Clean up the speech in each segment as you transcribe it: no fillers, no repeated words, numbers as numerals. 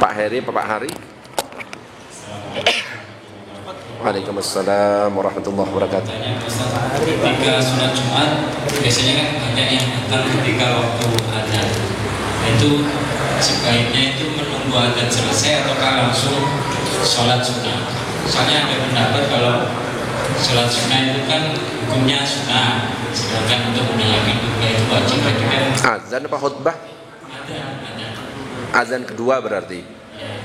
Pak Heri, Pak Hari. Waalaikumsalam warahmatullahi wabarakatuh. Ketika sholat Jumat biasanya kan banyak yang datang ketika waktu adzan. Itu sebaiknya itu menunggu adzan selesai ataukah langsung sholat sunnah? Soalnya ada pendapat kalau sholat sunnah itu kan hukumnya sunnah, sedangkan untuk menjalankan khutbah itu wajib. Azan apa khutbah? Ada. Azan kedua berarti. Ya.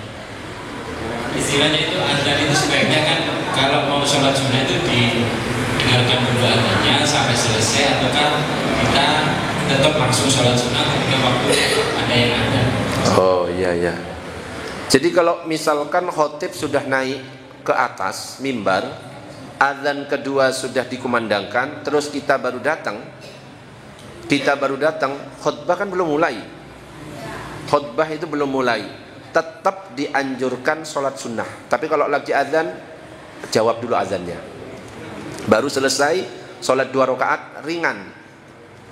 Istilahnya itu adzan itu sebaiknya kan kalau mau sholat sunnah itu didengarkan dulu adzannya sampai selesai, ataukah kita tetap langsung sholat sunnah ketika waktu ada yang ada. Oh iya. Jadi kalau misalkan khotib sudah naik ke atas mimbar, azan kedua sudah dikumandangkan, terus kita baru datang, khutbah kan belum mulai. Khutbah itu belum mulai, tetap dianjurkan sholat sunnah. Tapi kalau lagi azan, jawab dulu azannya. Baru selesai, sholat 2 rakaat ringan,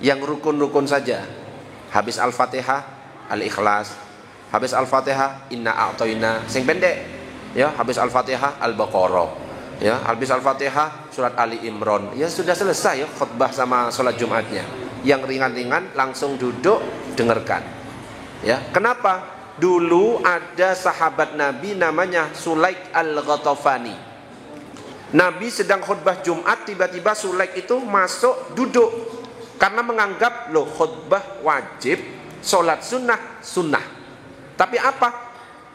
yang rukun-rukun saja. Habis Al-Fatihah, Al-Ikhlas. Habis Al-Fatihah, Inna A'toina, sing pendek. Ya, habis Al-Fatihah, Al-Baqarah. Ya, habis Al-Fatihah, surat Ali Imran. Ya sudah selesai ya khutbah sama sholat Jumatnya. Yang ringan-ringan langsung duduk dengarkan. Ya, kenapa? Dulu ada sahabat Nabi namanya Sulaik Al-Ghatafani. Nabi sedang khutbah Jumat, tiba-tiba Sulaik itu masuk duduk karena menganggap loh khutbah wajib, sholat sunnah. Tapi apa?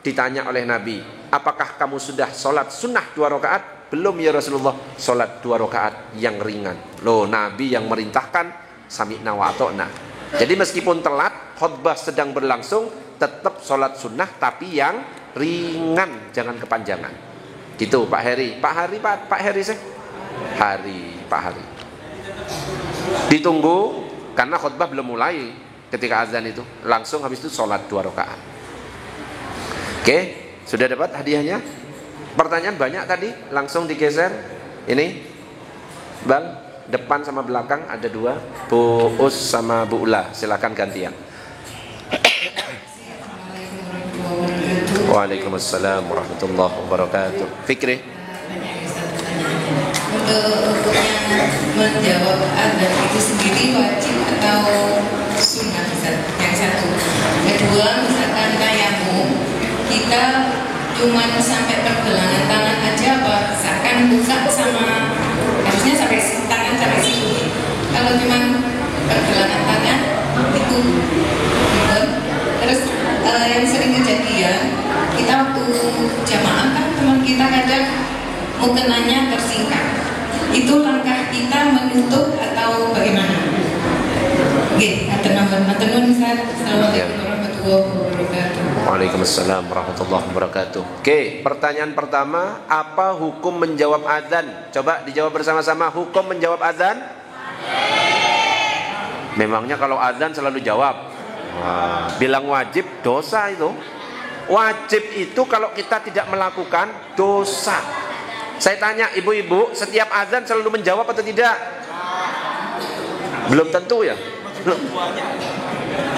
Ditanya oleh Nabi, apakah kamu sudah sholat sunnah 2 rakaat? Belum ya Rasulullah, sholat 2 rakaat yang ringan. Loh, Nabi yang merintahkan, sami'na wa ata'na. Jadi meskipun telat, khutbah sedang berlangsung, tetap sholat sunnah tapi yang ringan, jangan kepanjangan. Gitu Pak Heri. Pak Heri sih? Pak Hari. Ditunggu karena khutbah belum mulai ketika azan itu. Langsung habis itu sholat 2 rakaat. Oke, sudah dapat hadiahnya? Pertanyaan banyak tadi, langsung digeser. Ini, Bang, depan sama belakang ada 2, Bu Us sama Bu Ula, silakan gantian. Waalaikumsalam warahmatullahi wabarakatuh. Fikri. Untuk menjawab adzan itu sendiri wajib atau sunnah, yang satu. Kedua, misalkan tayamum, kita cuma sampai pergelangan tangan aja apa? Misalkan buka sama harusnya sampai tangan sampai situ. Kalau cuma pergelangan tangan itu terus yang sering kejadian kita waktu jamaah kan teman kita kadang mukenanya tersingkap. Itu langkah kita menutup atau bagaimana? Oke, ada nomor nuwun Ustaz. Assalamualaikum warahmatullahi wabarakatuh. Waalaikumsalam warahmatullahi wabarakatuh. Oke, pertanyaan pertama, apa hukum menjawab adzan? Coba dijawab bersama-sama, hukum menjawab adzan? Memangnya kalau adzan selalu jawab? Bilang wajib, dosa itu. Wajib itu kalau kita tidak melakukan, dosa. Saya tanya ibu-ibu, setiap adzan selalu menjawab atau tidak? Belum tentu ya.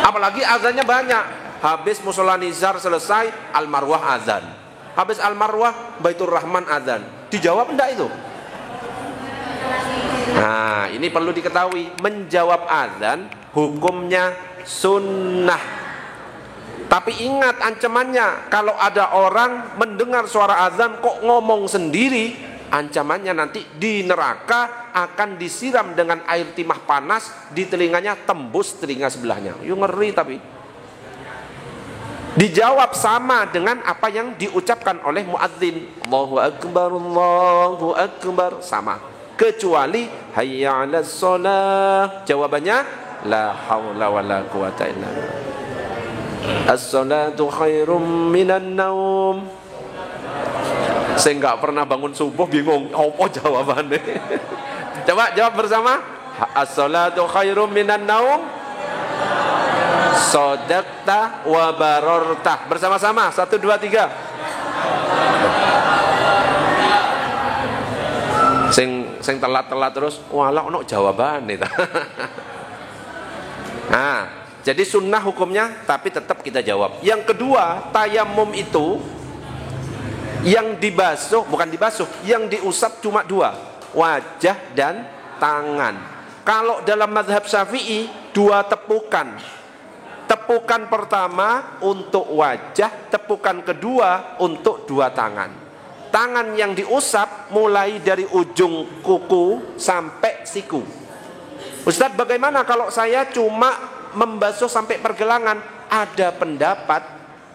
Apalagi azannya banyak. Habis musola Nizar selesai, Al-Marwah azan. Habis Al-Marwah, Baitur Rahman azan. Dijawab enggak itu? Nah, ini perlu diketahui. Menjawab azan hukumnya sunnah. Tapi ingat ancamannya, kalau ada orang mendengar suara azan kok ngomong sendiri, ancamannya nanti di neraka akan disiram dengan air timah panas di telinganya, tembus telinga sebelahnya. Yuk, ngeri. Tapi dijawab sama dengan apa yang diucapkan oleh muadzin, Allahu Akbar, Allahu Akbar, sama. Kecuali hayya 'alas shalah, jawabannya la haula wala quwata illa billah. As-salatu khairum minan naum. Saya nggak pernah bangun subuh bingung apa jawabannya. Coba jawab bersama. As-salatu khairum minan naum. Sodakta wa barorta. Bersama-sama 1, 2, 3. Sing telat-telat terus walah ono jawaban itu. Nah, Jadi sunnah hukumnya, tapi tetap kita jawab. Yang kedua, tayamum itu yang dibasuh, bukan dibasuh, yang diusap cuma dua, wajah dan tangan. Kalau dalam mazhab Syafi'i, dua tepukan. Tepukan pertama untuk wajah, tepukan kedua untuk dua tangan. Tangan yang diusap mulai dari ujung kuku sampai siku. Ustadz, bagaimana kalau saya cuma membasuh sampai pergelangan? Ada pendapat,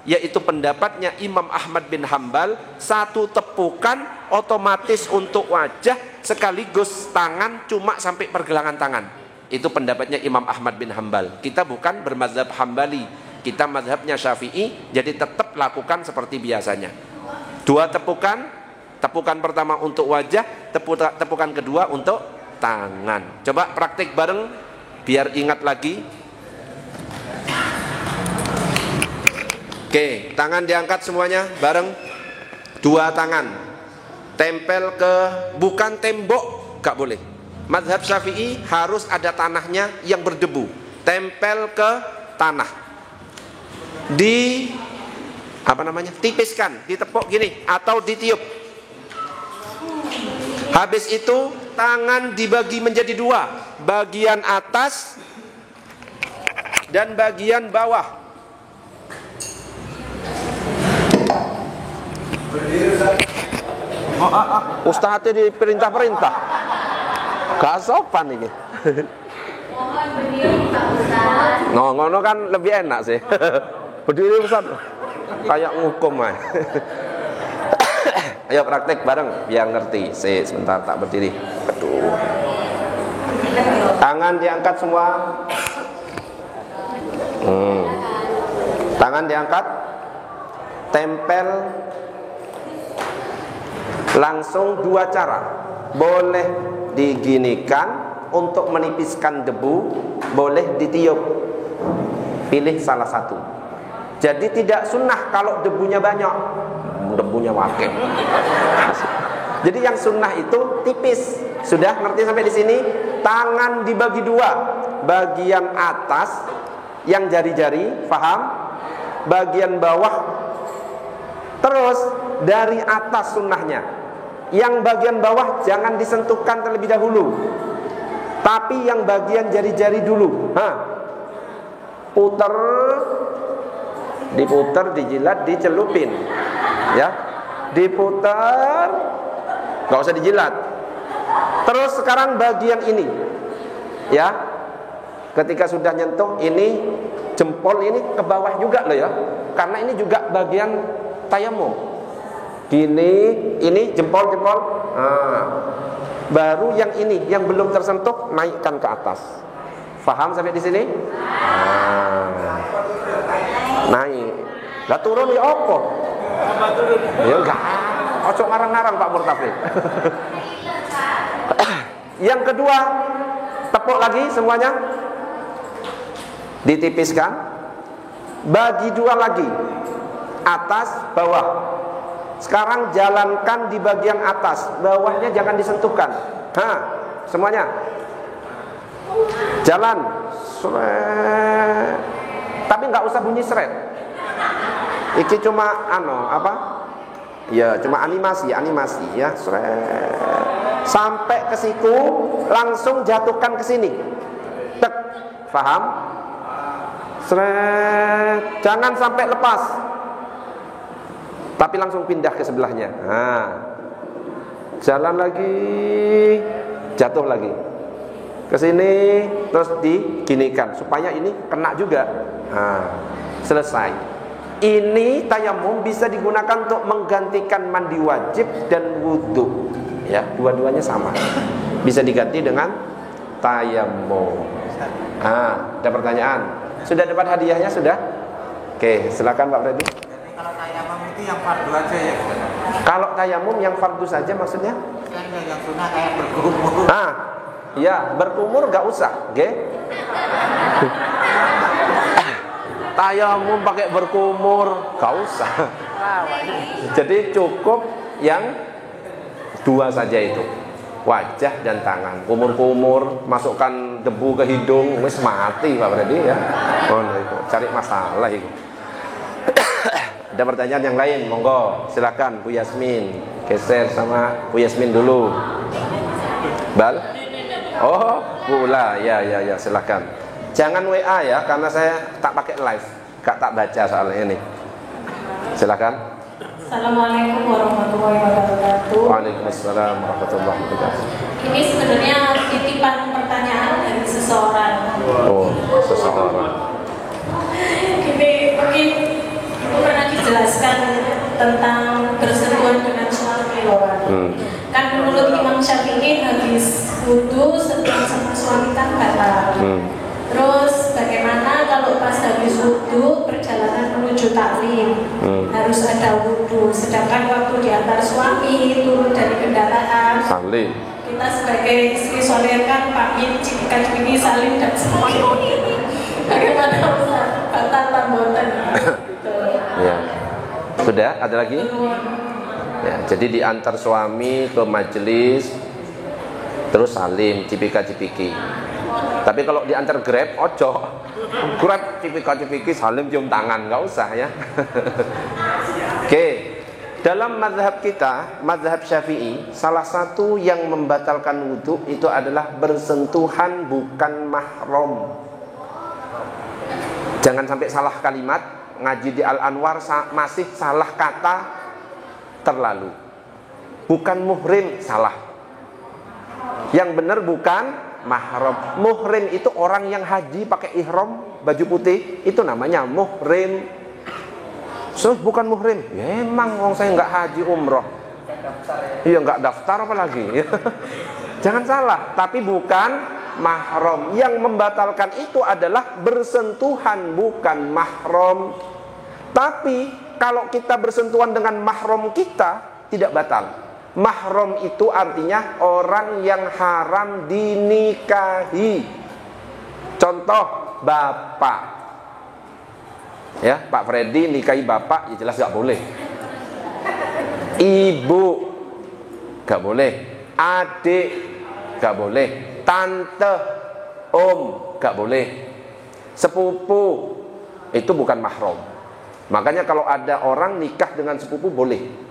yaitu pendapatnya Imam Ahmad bin Hambal, satu tepukan otomatis untuk wajah sekaligus tangan cuma sampai pergelangan tangan. Itu pendapatnya Imam Ahmad bin Hambal. Kita bukan bermazhab Hambali, kita mazhabnya Syafi'i, jadi tetap lakukan seperti biasanya. Dua tepukan, tepukan pertama untuk wajah, tepukan kedua untuk tangan. Coba praktik bareng biar ingat lagi. Oke, tangan diangkat semuanya bareng. Dua tangan tempel ke, bukan tembok, gak boleh. Mazhab Syafi'i harus ada tanahnya yang berdebu, tempel ke tanah. Di apa namanya? Tipiskan, ditepuk gini atau ditiup. Habis itu tangan dibagi menjadi dua, bagian atas dan bagian bawah. Ustadznya diperintah-perintah, gak sopan ini. Ngono kan lebih enak sih. Berdiri Ustadz, kayak ngukum aja. Ayo praktek bareng biar ngerti. Sebentar, tak berdiri. Aduh. Tangan diangkat semua. Tangan diangkat, tempel. Langsung dua cara. Boleh diginikan untuk menipiskan debu, boleh ditiup. Pilih salah satu. Jadi tidak sunnah kalau debunya banyak, debunya wakil. Jadi yang sunnah itu tipis. Sudah ngerti sampai di sini? Tangan dibagi dua, bagian atas yang jari-jari, paham? Bagian bawah. Terus dari atas sunnahnya, yang bagian bawah jangan disentuhkan terlebih dahulu, tapi yang bagian jari-jari dulu. Puter, diputer, dijilat, dicelupin, ya, diputer, nggak usah dijilat. Terus sekarang bagian ini, ya, ketika sudah nyentuh ini jempol ini ke bawah juga loh ya, karena ini juga bagian tayamum. Gini, ini jempol. Baru yang ini yang belum tersentuh naikkan ke atas. Paham sampai di sini? Naik. Lah turun ya apa? Ya enggak. Ojo ngarang-ngarang Pak Murtafiq. Yang kedua, tepuk lagi semuanya. Ditipiskan. Bagi dua lagi. Atas, bawah. Sekarang jalankan di bagian atas, bawahnya jangan disentuhkan. Semuanya. Jalan. Sret. Tapi nggak usah bunyi seret. Iki cuma ya, cuma animasi ya, sret. Sampai ke siku, langsung jatuhkan ke sini. Tek. Paham? Sret. Jangan sampai lepas. Tapi langsung pindah ke sebelahnya. Jalan lagi, jatuh lagi ke sini, terus diginikan supaya ini kena juga. Selesai. Ini tayamum bisa digunakan untuk menggantikan mandi wajib dan wudhu. Ya, dua-duanya sama. Bisa diganti dengan tayamum. Ada pertanyaan? Sudah dapat hadiahnya sudah? Oke, silakan Pak Freddy. Kalau tayamum itu yang fardu aja ya? Kalau tayamum yang fardu saja maksudnya? Kan yang sunnah kayak berkumur. Ya, berkumur gak usah, oke? Tayamum pakai berkumur gak usah. Jadi cukup yang dua saja itu. wajah dan tangan. Kumur-kumur, masukkan debu ke hidung, wis mati Pak Freddy ya. Oh, itu cari masalah itu. Ada pertanyaan yang lain, monggo silakan Bu Yasmin. Geser sama Bu Yasmin dulu. Bal? Oh, Bu Ula, ya silakan. Jangan WA ya, karena saya tak pakai live, tak baca soalnya ini. Silakan. Assalamualaikum warahmatullahi wabarakatuh. Waalaikumsalam warahmatullahi wabarakatuh. Ini sebenarnya titipan pertanyaan dari seseorang. Oh, seseorang. Ini mungkin pernah dijelaskan tentang bersentuhan dengan suami orang. Kan menurut Imam Syafi'i habis wudu setelah sama suami kan batal. Terus bagaimana kalau pas habis wudu perjalanan menuju taklim harus ada wudu, sedangkan waktu diantar suami turun dari kendaraan Salim. kita sebagai istri soleh kan pamit jika ini salim dan semuanya. Bagaimana Ustaz? Batal tambotan gitu. Ya. Sudah, ada lagi? Ya, jadi diantar suami ke majelis terus salim, cipika-cipiki. Tapi kalau diantar Grab, ojo. Grab, cipika-cipiki, salim, cium tangan, nggak usah ya. Oke. Dalam mazhab kita, mazhab Syafi'i, salah satu yang membatalkan wudhu itu adalah bersentuhan bukan mahram. Jangan sampai salah kalimat, ngaji di Al-Anwar masih salah kata terlalu. Bukan muhrim, salah. Yang benar bukan mahram. Muhrim itu orang yang haji pakai ihram, baju putih, itu namanya muhrim. Bukan muhrim. Ya emang wong saya nggak haji umroh. Iya nggak daftar apalagi. Jangan salah, tapi bukan mahram. Yang membatalkan itu adalah bersentuhan bukan mahram. Tapi kalau kita bersentuhan dengan mahram kita tidak batal. Mahram itu artinya orang yang haram dinikahi. Contoh bapak. Ya, Pak Freddy nikahi bapak, ya jelas gak boleh. Ibu gak boleh. Adik gak boleh. Tante, om gak boleh. Sepupu itu bukan mahram. Makanya kalau ada orang nikah dengan sepupu boleh.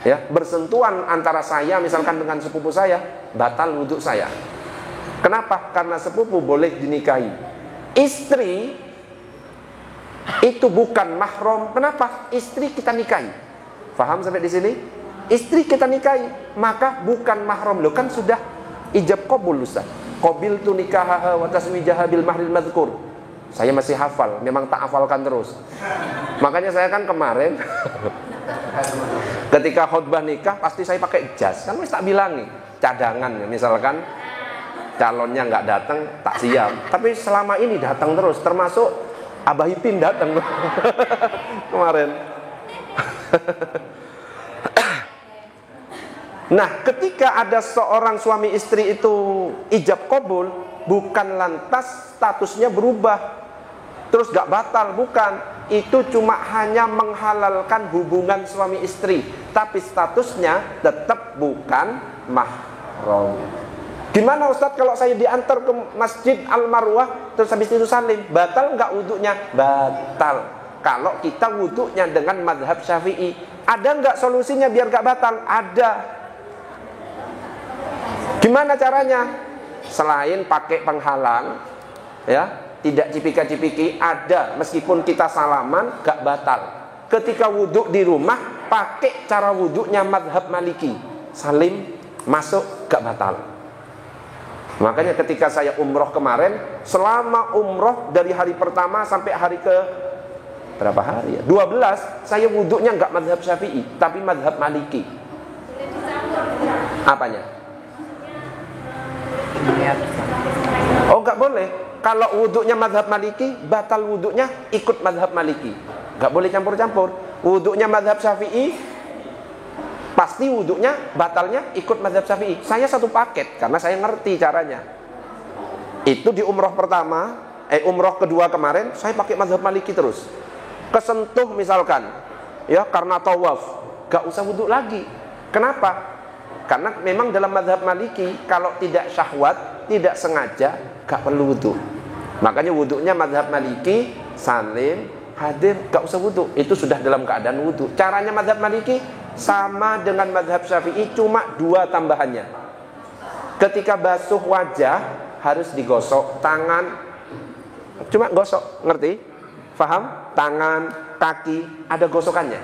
Ya, bersentuhan antara saya misalkan dengan sepupu saya, batal wudhu saya. Kenapa? Karena sepupu boleh dinikahi. Istri itu bukan mahram. Kenapa? Istri kita nikahi. Faham sampai di sini? Istri kita nikahi, maka bukan mahram. Loh kan sudah ijab qabul Ustaz. Qabiltu nikahaha wa taswijaha bil mahril madhkur. Saya masih hafal, memang tak hafalkan terus. Makanya saya kan kemarin ketika khutbah nikah pasti saya pakai jas. Kan wis tak bilangi, cadangan ya, misalkan calonnya nggak datang tak siap. Tapi selama ini datang terus, termasuk Abah Ipin datang kemarin. Nah, ketika ada seorang suami istri itu ijab qabul, bukan lantas statusnya berubah terus gak batal, bukan. Itu cuma hanya menghalalkan hubungan suami istri, tapi statusnya tetap bukan mahram. Gimana Ustadz kalau saya diantar ke Masjid Al-Marwah terus habis itu salim, batal nggak wudhunya? Batal. Kalau kita wudhunya dengan mazhab Syafi'i, ada nggak solusinya biar nggak batal? Ada. Gimana caranya? Selain pakai penghalang, ya, tidak cipika-cipiki, ada. Meskipun kita salaman, nggak batal. Ketika wudhu di rumah, pakai cara wudhunya mazhab Maliki, salim, masuk, nggak batal. Makanya ketika saya umroh kemarin, selama umroh dari hari pertama sampai hari ke berapa hari ya? 12, saya wudhunya nggak mazhab Syafi'i, tapi mazhab Maliki. Apanya? Oh nggak boleh. Kalau wudhunya mazhab Maliki, batal wudhunya ikut mazhab Maliki. Nggak boleh campur-campur. Wudhunya mazhab Syafi'i, pasti wudhunya batalnya ikut mazhab Syafi'i. Saya satu paket karena saya ngerti caranya. Itu di umroh pertama, umroh kedua kemarin saya pakai mazhab Maliki terus. Kesentuh misalkan, ya karena tawaf, gak usah wudhu lagi. Kenapa? Karena memang dalam mazhab Maliki kalau tidak syahwat, tidak sengaja, gak perlu wudu. Makanya wudunya mazhab Maliki salim, hadir, gak usah wudu. Itu sudah dalam keadaan wudu. Caranya mazhab Maliki sama dengan mazhab Syafi'i, cuma 2 tambahannya. Ketika basuh wajah harus digosok, tangan cuma gosok, ngerti? Faham? Tangan, kaki ada gosokannya.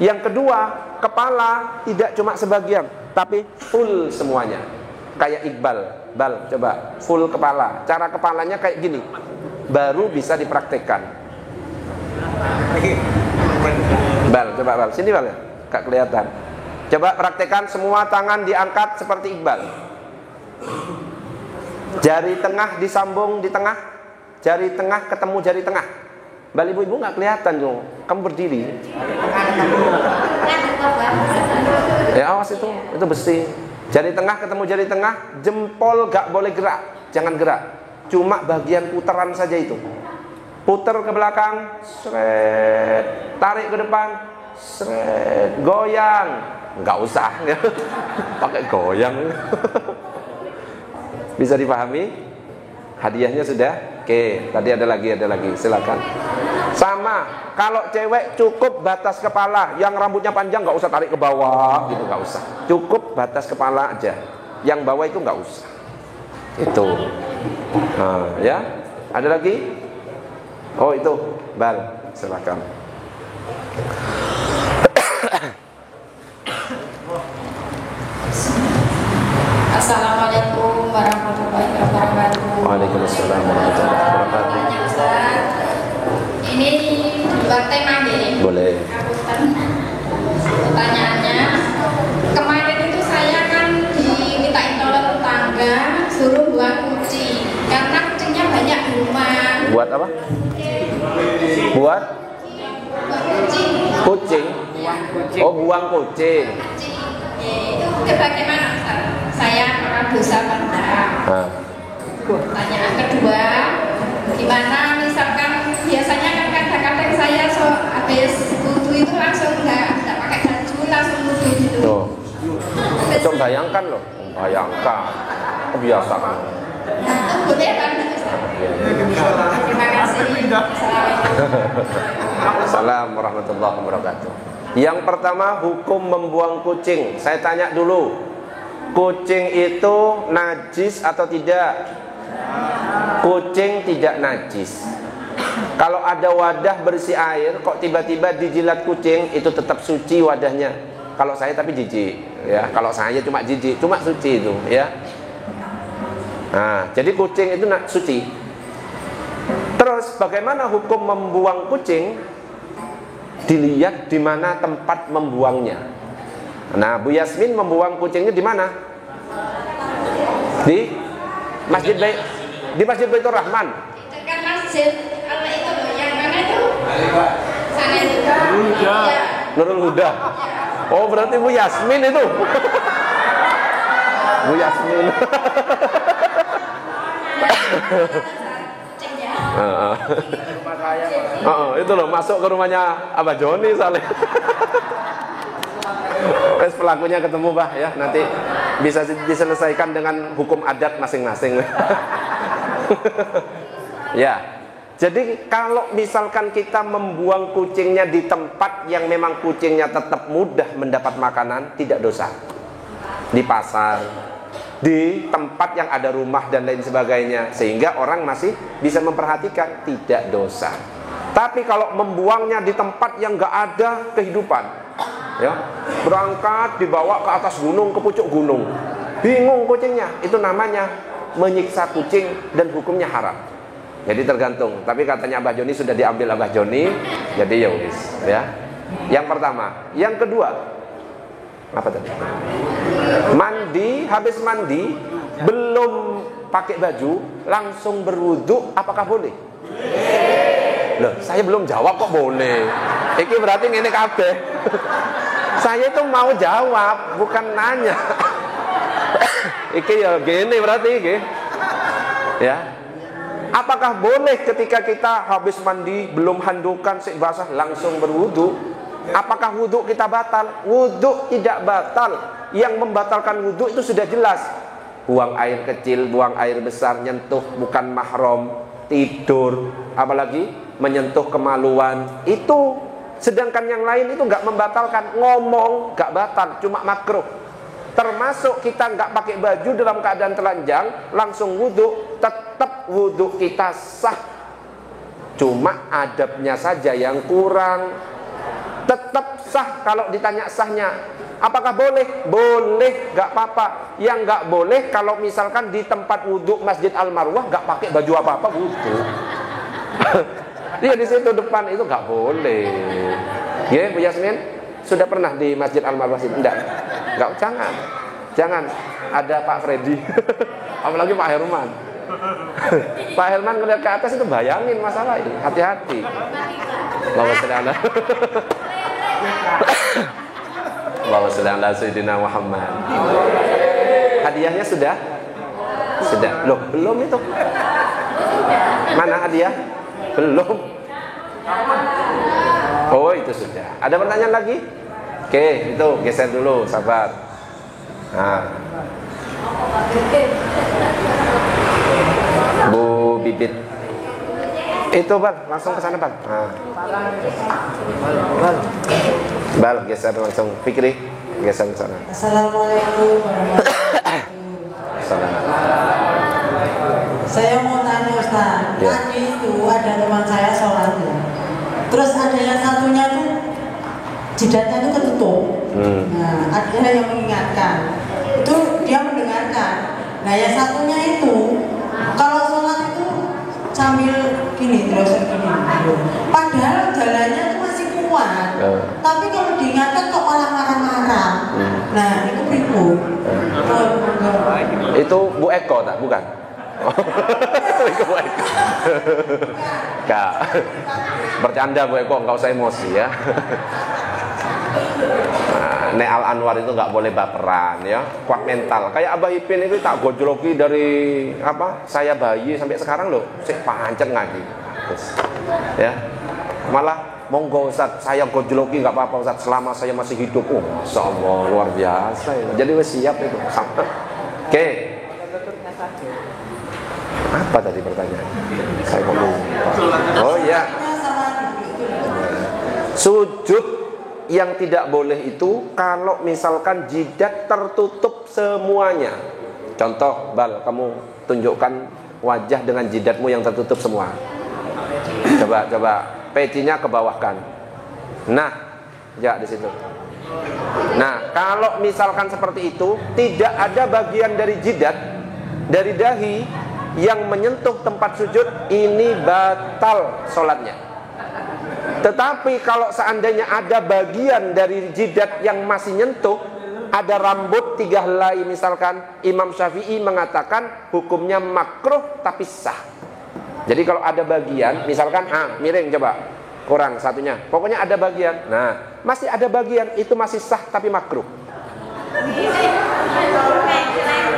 Yang kedua, kepala tidak cuma sebagian, tapi full semuanya. Kayak Iqbal, Bal, coba full kepala. Cara kepalanya kayak gini, baru bisa dipraktekkan. Bal, coba Bal, sini Bal ya, gak kelihatan. Coba praktekkan semua tangan diangkat seperti Iqbal. Jari tengah disambung di tengah, jari tengah ketemu jari tengah. Bal, ibu-ibu gak kelihatan dong, kamu berdiri. Ya awas itu besi. Jari tengah ketemu jari tengah, jempol gak boleh gerak, jangan gerak. Cuma bagian putaran saja itu. Putar ke belakang, seret, tarik ke depan, seret, goyang. Nggak usah, ya. Pakai goyang. Bisa dipahami? Hadiahnya sudah? Oke, tadi ada lagi, silakan. Sama, kalau cewek cukup batas kepala, yang rambutnya panjang nggak usah tarik ke bawah, gitu nggak usah. Cukup batas kepala aja. Yang bawah itu nggak usah. Itu. Nah, ya. Ada lagi? Oh itu, Bal, silakan. Assalamualaikum warahmatullahi wabarakatuh. Waalaikumsalam warahmatullahi wabarakatuh. Ustaz, ini di luar tema nih. Boleh. Pertanyaannya, kemarin itu saya kan dimintain tolong tetangga suruh buang kucing karena kucingnya banyak di rumah. Buat apa? Buat? Kucing. Oh, buang kucing. Itu bagaimana Ustaz? Saya orang dosa pandang. Pertanyaan kedua, gimana misalkan biasanya kan kadang-kadang saya habis wudu itu langsung nggak pakai baju, langsung wudu gitu. Tuh. Coba bayangkan loh, bayangkan kebiasaan. Itu boleh kan? Terima kasih. Assalamualaikum warahmatullahi wabarakatuh. Yang pertama, hukum membuang kucing. Saya tanya dulu, kucing itu najis atau tidak? Kucing tidak najis. Kalau ada wadah berisi air, kok tiba-tiba dijilat kucing, itu tetap suci wadahnya. Kalau saya tapi jijik, ya. Kalau saya cuma jijik, cuma suci itu, ya. Nah, jadi kucing itu suci. Terus bagaimana hukum membuang kucing? Dilihat di mana tempat membuangnya. Nah, Bu Yasmin membuang kucingnya di mana? Di Masjid di Masjid Baitur Rahman. Itu kan masjid, kalau itu loh, yang mana itu? Sana itu. Nurul Huda. Oh, berarti Bu Yasmin itu. Bu Yasmin. Itu loh, masuk ke rumahnya Abah Joni Saleh. Wes pelakunya ketemu Bah ya, nanti bisa diselesaikan dengan hukum adat masing-masing. Ya. Jadi kalau misalkan kita membuang kucingnya di tempat yang memang kucingnya tetap mudah mendapat makanan, tidak dosa. Di pasar, di tempat yang ada rumah dan lain sebagainya, sehingga orang masih bisa memperhatikan, tidak dosa. Tapi kalau membuangnya di tempat yang gak ada kehidupan, ya, berangkat dibawa ke atas gunung, ke pucuk gunung, bingung kucingnya, itu namanya menyiksa kucing dan hukumnya haram. Jadi tergantung. Tapi katanya Abah Joni sudah diambil Abah Joni, jadi ya wis, ya. Yang pertama, yang kedua, apa tadi? Mandi, habis mandi, belum pakai baju, langsung berwudu, apakah boleh? Loh, saya belum jawab kok boleh. Iki berarti ngene kabeh. Saya itu mau jawab, bukan nanya. Iki ya gini berarti iki. Ya. Apakah boleh ketika kita habis mandi belum handukan sik basah langsung berwudu? Apakah wudhu kita batal? Wudhu tidak batal. Yang membatalkan wudhu itu sudah jelas. Buang air kecil, buang air besar, nyentuh bukan mahram, tidur, apalagi menyentuh kemaluan. Itu. Sedangkan yang lain itu nggak membatalkan. Ngomong nggak batal, cuma makruh. Termasuk kita nggak pakai baju dalam keadaan telanjang, langsung wudhu, tetap wudhu kita sah. Cuma adabnya saja yang kurang. Tetap sah. Kalau ditanya sahnya, apakah boleh? Boleh, nggak apa-apa. Yang nggak boleh kalau misalkan di tempat wudhu Masjid Al-Marwah nggak pakai baju apa-apa wudhu. Dia di situ depan itu nggak boleh. Ya, Bu Yasmin, sudah pernah di Masjid Al-Marwah sini? Enggak, jangan. Ada Pak Freddy, apalagi Pak Herman. Pak Herman ngeliat ke atas itu bayangin masalah ini. Hati-hati. Allahumma sholli ala Allahumma sholli ala Sayyidina Muhammad. Hadiahnya sudah? Loh, belum itu. Mana hadiah? Belum. Oh, itu sudah. Ada pertanyaan lagi? Oke, itu geser dulu, sabar. Nah. Bu Bibit. Itu, Bang, langsung ke sana, Bang. Nah. Bal, geser langsung. Fikri, geser ke sana. Assalamualaikum warahmatullahi wabarakatuh. Saya mau tanya Ustaz, ya. Tadi itu ada teman saya sholat ya. Terus ada yang satunya tuh jidatnya tuh ketutup. Nah, ada yang mengingatkan. Itu dia mendengarkan. Nah, yang satunya itu kalau sholat itu sambil gini terus gini. Padahal jalannya tuh masih kuat. Tapi kalau diingatkan kok malah marah-marah. Nah, itu pribun. Itu Bu Eko tak? Bukan? Kak, bercanda Bu Eko, nggak usah emosi ya. Nah, Nek Al Anwar itu nggak boleh baperan ya, kuat mental. Kayak Abah Ipin itu tak gojloki dari apa? Saya bayi sampai sekarang loh, sik pancen ngaji. Ya, malah monggo Ustaz, saya gojloki nggak apa-apa Ustaz, selama saya masih hidup. Oh, Masya Allah, luar biasa ya. Jadi wes siap itu. Oke. Apa tadi pertanyaan? Saya mau lupa. Oh iya. Sujud yang tidak boleh itu kalau misalkan jidat tertutup semuanya. Contoh, Bal, kamu tunjukkan wajah dengan jidatmu yang tertutup semua. Coba pecinya ke bawahkan. Nah, ya di situ. Nah, kalau misalkan seperti itu, tidak ada bagian dari jidat, dari dahi yang menyentuh tempat sujud, ini batal sholatnya. Tetapi kalau seandainya ada bagian dari jidat yang masih nyentuh, ada rambut 3 helai misalkan, Imam Syafi'i mengatakan hukumnya makruh tapi sah. Jadi kalau ada bagian, misalkan miring coba, kurang satunya, pokoknya ada bagian, nah masih ada bagian, itu masih sah tapi makruh.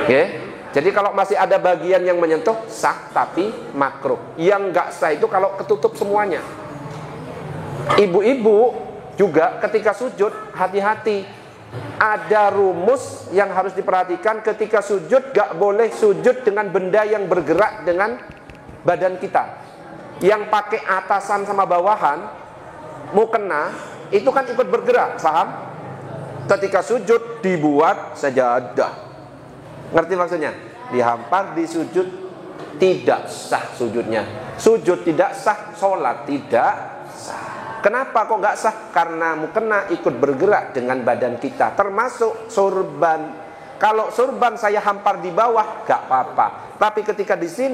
Oke? Jadi kalau masih ada bagian yang menyentuh, sah tapi makruh. Yang nggak sah itu kalau ketutup semuanya. Ibu-ibu juga ketika sujud, hati-hati. Ada rumus yang harus diperhatikan ketika sujud. Nggak boleh sujud dengan benda yang bergerak dengan badan kita. Yang pakai atasan sama bawahan, mukena, itu kan ikut bergerak, paham? Ketika sujud dibuat sajadah. Ngerti maksudnya? Dihampar di sujud, tidak sah sujudnya. Sujud tidak sah, sholat tidak sah. Kenapa kok nggak sah? Karena mukena ikut bergerak dengan badan kita, termasuk sorban. Kalau sorban saya hampar di bawah, nggak apa-apa. Tapi ketika di sini